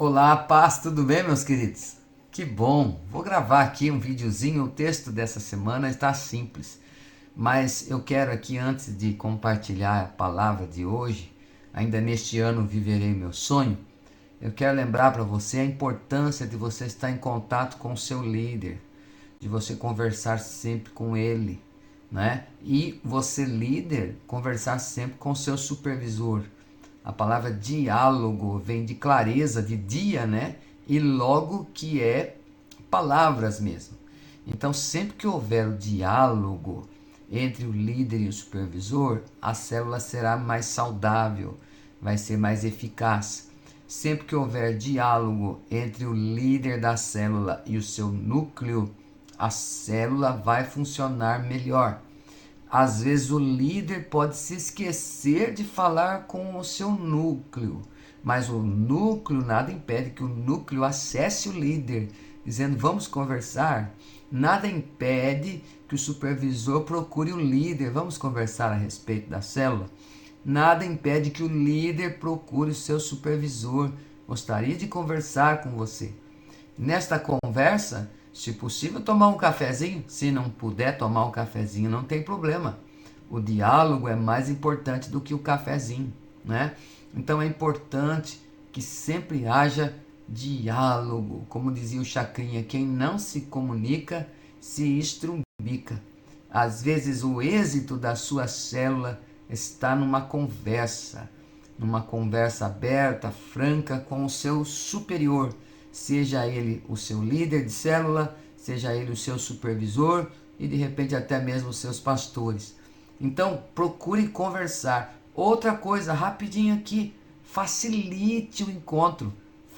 Olá, paz, tudo bem, meus queridos? Que bom! Vou gravar aqui um videozinho. O texto dessa semana está simples, mas eu quero aqui, antes de compartilhar a palavra de hoje, ainda neste ano viverei meu sonho. Eu quero lembrar para você a importância de você estar em contato com o seu líder, de você conversar sempre com ele, né? E você, líder, conversar sempre com o seu supervisor. A palavra diálogo vem de clareza, de dia, né? E logo, que é palavras mesmo. Então, sempre que houver o diálogo entre o líder e o supervisor, a célula será mais saudável, vai ser mais eficaz. Sempre que houver diálogo entre o líder da célula e o seu núcleo, a célula vai funcionar melhor. Às vezes o líder pode se esquecer de falar com o seu núcleo, mas o núcleo, nada impede que o núcleo acesse o líder, dizendo vamos conversar. Nada impede que o supervisor procure o líder, vamos conversar a respeito da célula. Nada impede que o líder procure o seu supervisor, gostaria de conversar com você. Nesta conversa, se possível, tomar um cafezinho. Se não puder tomar um cafezinho, não tem problema. O diálogo é mais importante do que o cafezinho, né? Então é importante que sempre haja diálogo. Como dizia o Chacrinha, quem não se comunica se estrumbica. Às vezes o êxito da sua célula está numa conversa aberta, franca com o seu superior, seja ele o seu líder de célula, seja ele o seu supervisor e de repente até mesmo os seus pastores. Então, procure conversar. Outra coisa, rapidinho aqui, facilite o encontro,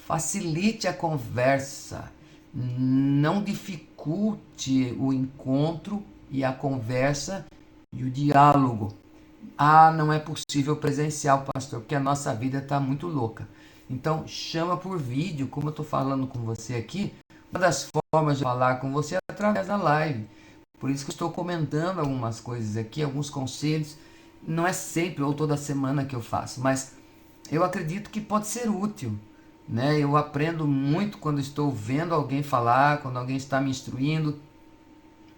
facilite a conversa. Não dificulte o encontro e a conversa e o diálogo. Ah, não é possível presencial, pastor, porque a nossa vida está muito louca. Então, chama por vídeo, como eu estou falando com você aqui. Uma das formas de falar com você é através da live. Por isso que eu estou comentando algumas coisas aqui, alguns conselhos. Não é sempre ou toda semana que eu faço, mas eu acredito que pode ser útil, né? Eu aprendo muito quando estou vendo alguém falar, quando alguém está me instruindo.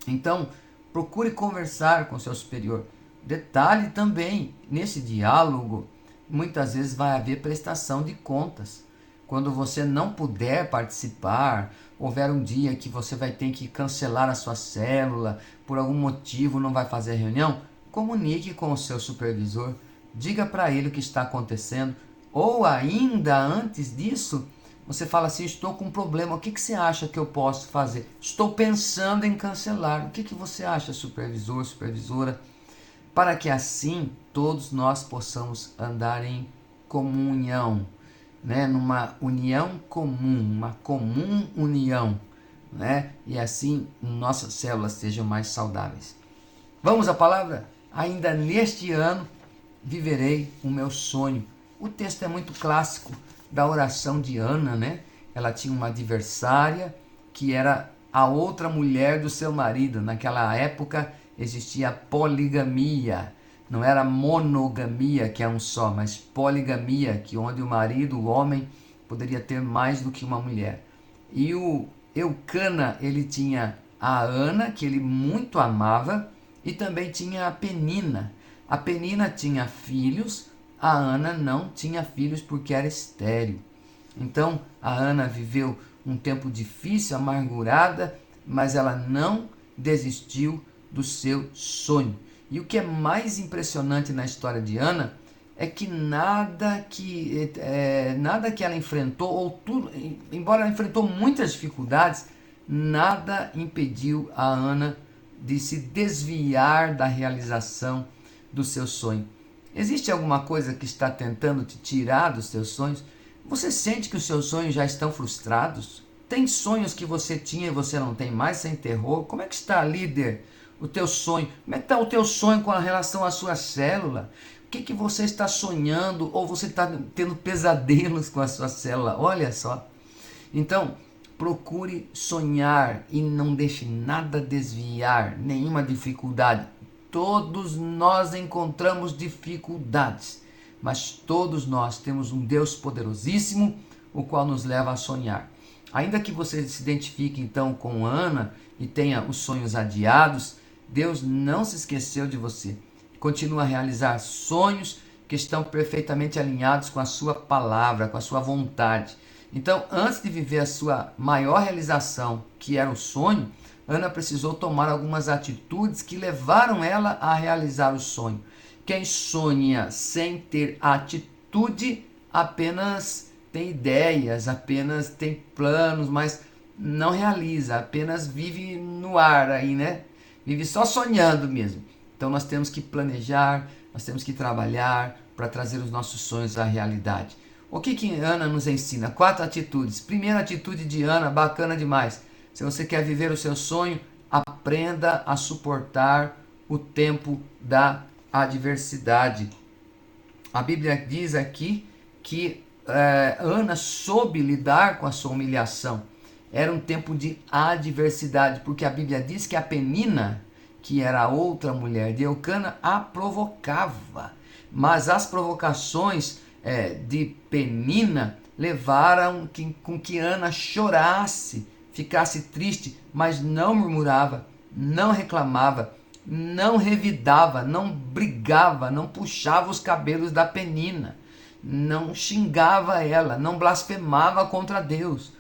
Então, procure conversar com seu superior. Detalhe também, nesse diálogo, muitas vezes vai haver prestação de contas. Quando você não puder participar, houver um dia que você vai ter que cancelar a sua célula, por algum motivo não vai fazer a reunião, comunique com o seu supervisor, diga para ele o que está acontecendo, ou ainda antes disso, você fala assim, estou com um problema, o que você acha que eu posso fazer? Estou pensando em cancelar. O que você acha, supervisor, supervisora? Para que assim todos nós possamos andar em comunhão, né? Numa união comum, uma comum união, né? E assim nossas células sejam mais saudáveis. Vamos à palavra? Ainda neste ano viverei o meu sonho. O texto é muito clássico da oração de Ana, né? Ela tinha uma adversária que era a outra mulher do seu marido. Naquela época existia poligamia. Não era monogamia, que é um só, mas poligamia, que onde o marido, o homem, poderia ter mais do que uma mulher. E o Eucana, ele tinha a Ana, que ele muito amava, e também tinha a Penina. A Penina tinha filhos, a Ana não tinha filhos porque era estéril. Então a Ana viveu um tempo difícil, amargurada, mas ela não desistiu do seu sonho. E o que é mais impressionante na história de Ana é que nada que ela enfrentou, ou tudo, embora ela enfrentou muitas dificuldades, nada impediu a Ana de se desviar da realização do seu sonho. Existe alguma coisa que está tentando te tirar dos seus sonhos? Você sente que os seus sonhos já estão frustrados? Tem sonhos que você tinha e você não tem mais, você enterrou? Como é que está, líder, o teu sonho? Como é que está o teu sonho com relação à sua célula? O que você está sonhando ou você está tendo pesadelos com a sua célula? Olha só. Então, procure sonhar e não deixe nada desviar, nenhuma dificuldade. Todos nós encontramos dificuldades, mas todos nós temos um Deus poderosíssimo, o qual nos leva a sonhar. Ainda que você se identifique então com Ana e tenha os sonhos adiados, Deus não se esqueceu de você. Continua a realizar sonhos que estão perfeitamente alinhados com a sua palavra, com a sua vontade. Então, antes de viver a sua maior realização, que era o sonho, Ana precisou tomar algumas atitudes que levaram ela a realizar o sonho. Quem sonha sem ter atitude apenas tem ideias, apenas tem planos, mas não realiza, apenas vive no ar aí, né? Vive só sonhando mesmo. Então nós temos que planejar, nós temos que trabalhar para trazer os nossos sonhos à realidade. O que Ana nos ensina? 4 atitudes. Primeira atitude de Ana, bacana demais. Se você quer viver o seu sonho, aprenda a suportar o tempo da adversidade. A Bíblia diz aqui que Ana soube lidar com a sua humilhação. Era um tempo de adversidade, porque a Bíblia diz que a Penina, que era a outra mulher de Eucana, a provocava. Mas as provocações de Penina levaram com que Ana chorasse, ficasse triste, mas não murmurava, não reclamava, não revidava, não brigava, não puxava os cabelos da Penina, não xingava ela, não blasfemava contra Deus.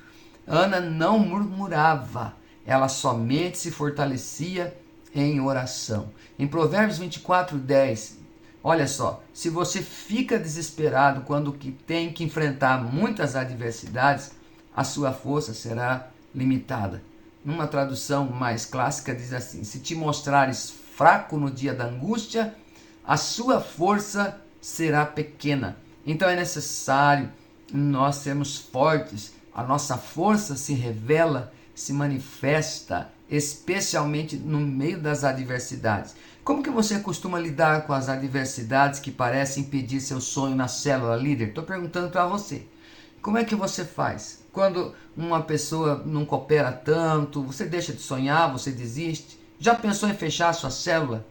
Ana não murmurava, ela somente se fortalecia em oração. Em Provérbios 24:10, olha só, se você fica desesperado quando tem que enfrentar muitas adversidades, a sua força será limitada. Numa tradução mais clássica diz assim: se te mostrares fraco no dia da angústia, a sua força será pequena. Então é necessário nós sermos fortes. A nossa força se revela, se manifesta, especialmente no meio das adversidades. Como que você costuma lidar com as adversidades que parecem impedir seu sonho na célula líder? Estou perguntando para você. Como é que você faz? Quando uma pessoa não coopera tanto, você deixa de sonhar, você desiste? Já pensou em fechar a sua célula?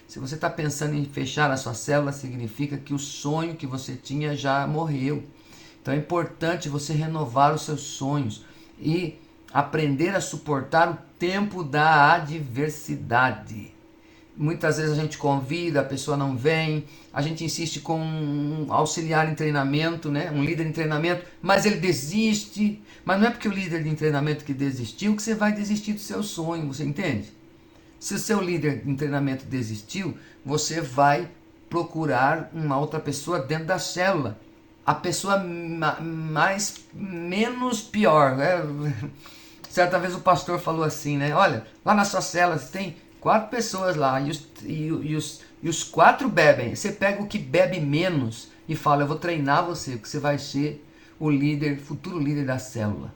Se você está pensando em fechar a sua célula, significa que o sonho que você tinha já morreu. Então é importante você renovar os seus sonhos e aprender a suportar o tempo da adversidade. Muitas vezes a gente convida, a pessoa não vem, a gente insiste com um auxiliar em treinamento, né? Um líder em treinamento, mas ele desiste. Mas não é porque o líder de treinamento que desistiu que você vai desistir do seu sonho, você entende? Se o seu líder em treinamento desistiu, você vai procurar uma outra pessoa dentro da célula. A pessoa menos pior, né? Certa vez o pastor falou assim, né? Olha, lá na sua célula tem 4 pessoas lá e os 4 bebem. Você pega o que bebe menos e fala: eu vou treinar você, porque você vai ser o líder, futuro líder da célula.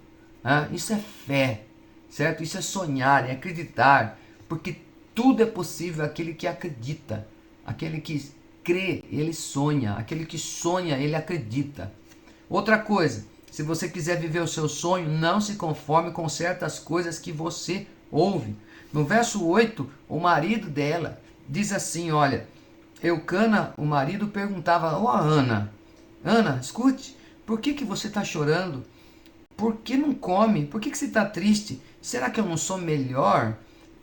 Isso é fé, certo? Isso é sonhar, é acreditar, porque tudo é possível àquele que acredita, aquele que crê, ele sonha, aquele que sonha, ele acredita. Outra coisa, se você quiser viver o seu sonho, não se conforme com certas coisas que você ouve. No verso 8, o marido dela diz assim, olha, Eucana, o marido, perguntava: Ana, escute, por que você está chorando? Por que não come? Por que você está triste? Será que eu não sou melhor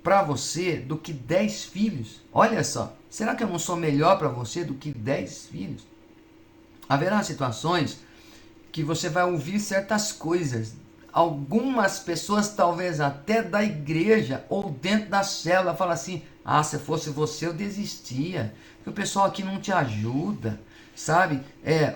para você do que 10 filhos? Olha só, será que eu não sou melhor para você do que 10 filhos? Haverá situações que você vai ouvir certas coisas. Algumas pessoas, talvez até da igreja ou dentro da célula, falam assim: se fosse você eu desistia, porque o pessoal aqui não te ajuda, sabe?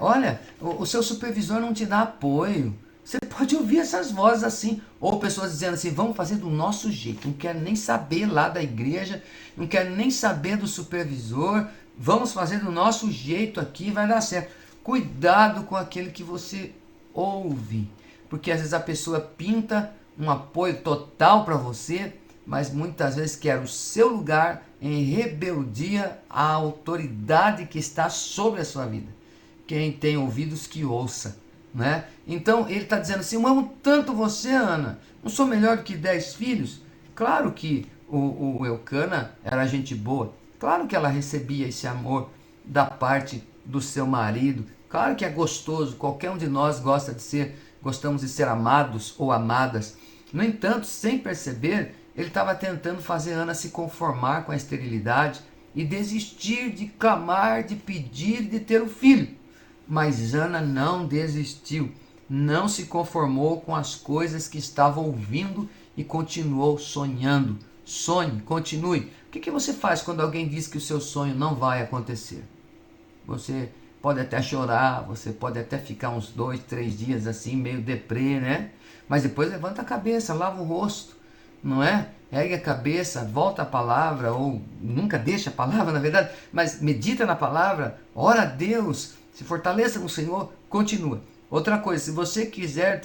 Olha, o seu supervisor não te dá apoio. Você pode ouvir essas vozes assim, ou pessoas dizendo assim: vamos fazer do nosso jeito, não quero nem saber lá da igreja, não quero nem saber do supervisor, vamos fazer do nosso jeito aqui, vai dar certo. Cuidado com aquele que você ouve, porque às vezes a pessoa pinta um apoio total para você, mas muitas vezes quer o seu lugar em rebeldia à autoridade que está sobre a sua vida. Quem tem ouvidos que ouça, né? Então ele está dizendo assim: eu amo tanto você, Ana, não sou melhor do que 10 filhos? Claro que o Eucana era gente boa, claro que ela recebia esse amor da parte do seu marido, Claro que é gostoso, qualquer um de nós gostamos de ser amados ou amadas. No entanto, sem perceber, ele estava tentando fazer Ana se conformar com a esterilidade e desistir de clamar, de pedir, de ter o filho. Mas Ana não desistiu, não se conformou com as coisas que estava ouvindo e continuou sonhando. Sonhe, continue. O que você faz quando alguém diz que o seu sonho não vai acontecer? Você pode até chorar, você pode até ficar uns 2, 3 dias assim, meio deprê, né? Mas depois levanta a cabeça, lava o rosto, não é? Ergue a cabeça, volta a palavra, ou nunca deixa a palavra, na verdade, mas medita na palavra, ora a Deus, se fortaleça no Senhor, continua. Outra coisa, se você quiser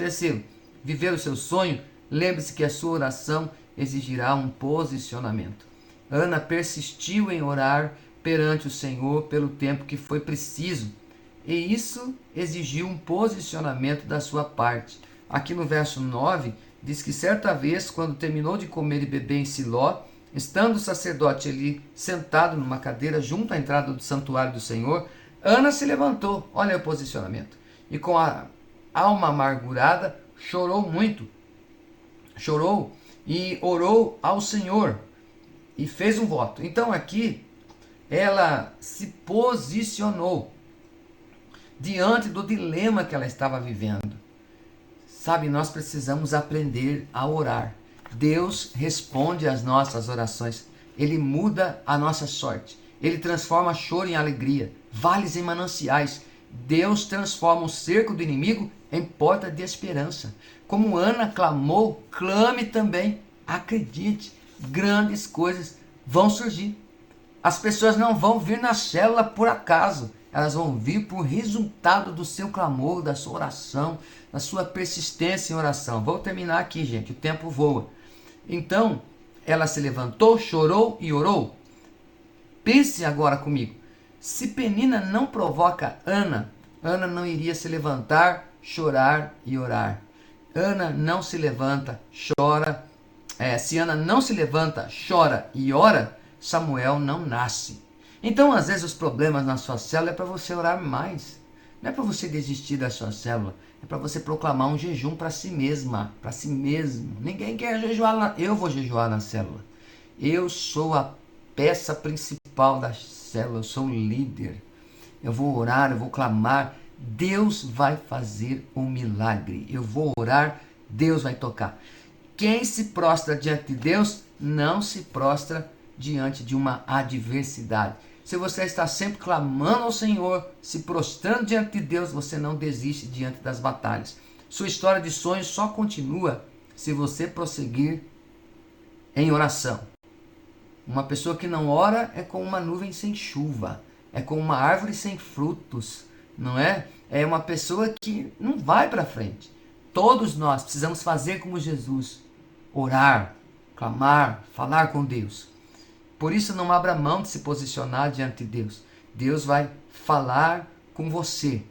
viver o seu sonho, lembre-se que a sua oração exigirá um posicionamento. Ana persistiu em orar perante o Senhor pelo tempo que foi preciso, e isso exigiu um posicionamento da sua parte. Aqui no verso 9, diz que certa vez, quando terminou de comer e beber em Siló, estando o sacerdote ali sentado numa cadeira junto à entrada do santuário do Senhor, Ana se levantou, olha o posicionamento, e com a alma amargurada chorou muito. Chorou e orou ao Senhor e fez um voto. Então aqui ela se posicionou diante do dilema que ela estava vivendo. Sabe, nós precisamos aprender a orar. Deus responde às nossas orações. Ele muda a nossa sorte. Ele transforma choro em alegria, vales em mananciais. Deus transforma o cerco do inimigo em porta de esperança. Como Ana clamou, clame também. Acredite, grandes coisas vão surgir. As pessoas não vão vir na célula por acaso. Elas vão vir por resultado do seu clamor, da sua oração, da sua persistência em oração. Vou terminar aqui, gente, o tempo voa. Então, ela se levantou, chorou e orou. Pense agora comigo. Se Penina não provoca Ana, Ana não iria se levantar, chorar e orar. Ana não se levanta, chora. Se Ana não se levanta, chora e ora, Samuel não nasce. Então, às vezes, os problemas na sua célula é para você orar mais. Não é para você desistir da sua célula. É para você proclamar um jejum para si mesma, para si mesmo. Ninguém quer jejuar. Eu vou jejuar na célula. Eu sou a peça principal da célula. Eu sou o líder. Eu vou orar, eu vou clamar. Deus vai fazer um milagre. Eu vou orar, Deus vai tocar. Quem se prostra diante de Deus, não se prostra diante de uma adversidade. Se você está sempre clamando ao Senhor, se prostrando diante de Deus, você não desiste diante das batalhas. Sua história de sonhos só continua se você prosseguir em oração. Uma pessoa que não ora é como uma nuvem sem chuva, é como uma árvore sem frutos, não é? É uma pessoa que não vai para frente. Todos nós precisamos fazer como Jesus, orar, clamar, falar com Deus. Por isso, não abra mão de se posicionar diante de Deus. Deus vai falar com você.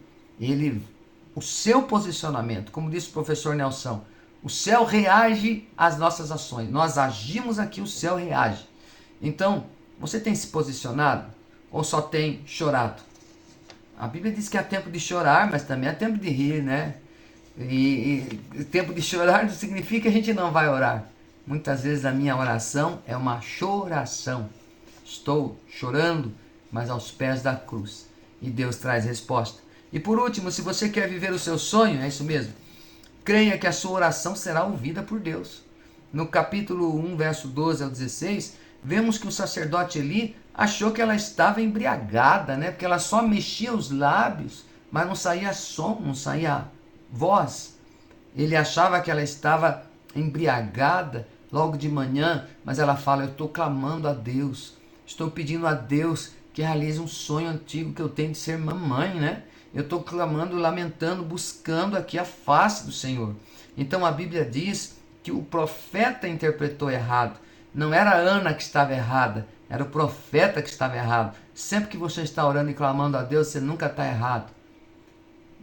O seu posicionamento, como disse o professor Nelson, o céu reage às nossas ações. Nós agimos aqui, o céu reage. Então, você tem se posicionado ou só tem chorado? A Bíblia diz que há tempo de chorar, mas também há tempo de rir, né? E tempo de chorar não significa que a gente não vai orar. Muitas vezes a minha oração é uma choração. Estou chorando, mas aos pés da cruz. E Deus traz resposta. E por último, se você quer viver o seu sonho, é isso mesmo. Creia que a sua oração será ouvida por Deus. No capítulo 1, verso 12 ao 16, vemos que o sacerdote Eli achou que ela estava embriagada, né? Porque ela só mexia os lábios, mas não saía som, não saía voz. Ele achava que ela estava embriagada logo de manhã, mas ela fala: eu estou clamando a Deus, estou pedindo a Deus que realize um sonho antigo que eu tenho de ser mamãe, né? Eu estou clamando, lamentando, buscando aqui a face do Senhor. Então a Bíblia diz que o profeta interpretou errado. Não era a Ana que estava errada, era o profeta que estava errado. Sempre que você está orando e clamando a Deus, você nunca está errado.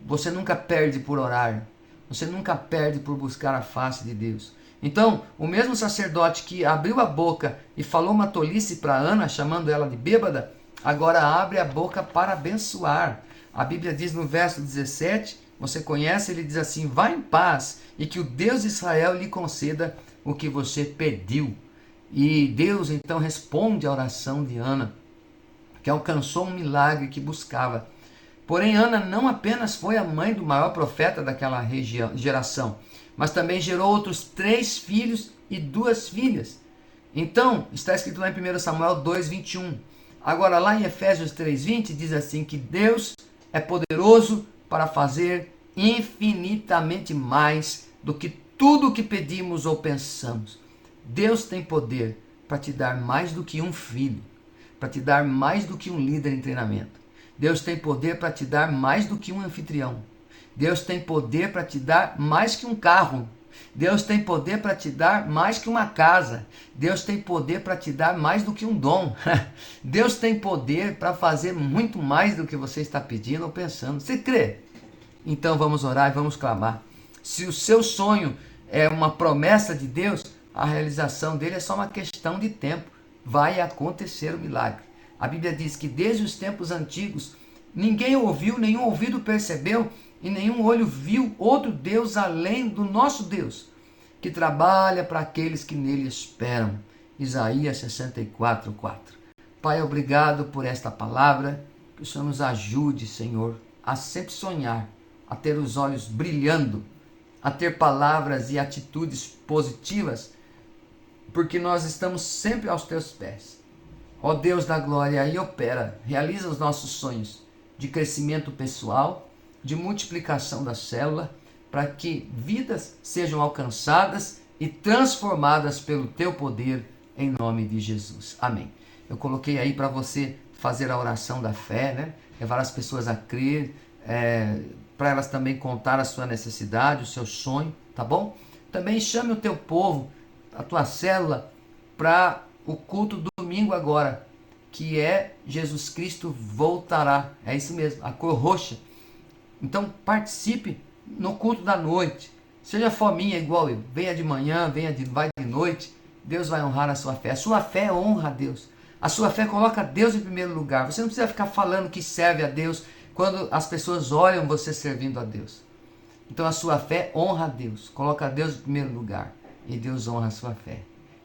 Você nunca perde por orar. Você nunca perde por buscar a face de Deus. Então, o mesmo sacerdote que abriu a boca e falou uma tolice para Ana, chamando ela de bêbada, agora abre a boca para abençoar. A Bíblia diz no verso 17, você conhece, ele diz assim: vá em paz e que o Deus de Israel lhe conceda o que você pediu. E Deus então responde à oração de Ana, que alcançou um milagre que buscava. Porém, Ana não apenas foi a mãe do maior profeta daquela geração, mas também gerou outros 3 filhos e 2 filhas. Então, está escrito lá em 1 Samuel 2:21. Agora, lá em Efésios 3:20, diz assim que Deus é poderoso para fazer infinitamente mais do que tudo o que pedimos ou pensamos. Deus tem poder para te dar mais do que um filho, para te dar mais do que um líder em treinamento. Deus tem poder para te dar mais do que um anfitrião. Deus tem poder para te dar mais que um carro. Deus tem poder para te dar mais que uma casa. Deus tem poder para te dar mais do que um dom. Deus tem poder para fazer muito mais do que você está pedindo ou pensando. Você crê? Então vamos orar e vamos clamar. Se o seu sonho é uma promessa de Deus, a realização dele é só uma questão de tempo. Vai acontecer o milagre. A Bíblia diz que desde os tempos antigos, ninguém ouviu, nenhum ouvido percebeu e nenhum olho viu outro Deus além do nosso Deus, que trabalha para aqueles que nele esperam. Isaías 64:4. Pai, obrigado por esta palavra, que o Senhor nos ajude, Senhor, a sempre sonhar, a ter os olhos brilhando, a ter palavras e atitudes positivas, porque nós estamos sempre aos teus pés. Ó Deus da glória, aí opera, realiza os nossos sonhos de crescimento pessoal, de multiplicação da célula, para que vidas sejam alcançadas e transformadas pelo teu poder, em nome de Jesus. Amém. Eu coloquei aí para você fazer a oração da fé, né? Levar as pessoas a crer, para elas também contar a sua necessidade, o seu sonho, tá bom? Também chame o teu povo, a tua célula, para o culto do domingo agora, que é Jesus Cristo voltará. É isso mesmo, a cor roxa. Então participe no culto da noite. Seja fominha igual eu. Venha de manhã, vai de noite. Deus vai honrar a sua fé. A sua fé honra a Deus. A sua fé coloca Deus em primeiro lugar. Você não precisa ficar falando que serve a Deus quando as pessoas olham você servindo a Deus. Então a sua fé honra a Deus. Coloca Deus em primeiro lugar. E Deus honra a sua fé.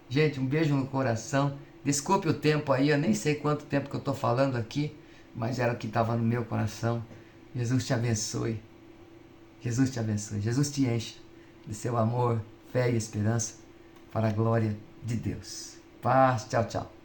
Gente, um beijo no coração. Desculpe o tempo aí, eu nem sei quanto tempo que eu estou falando aqui, mas era o que estava no meu coração. Jesus te abençoe. Jesus te abençoe. Jesus te enche de seu amor, fé e esperança para a glória de Deus. Paz, tchau, tchau.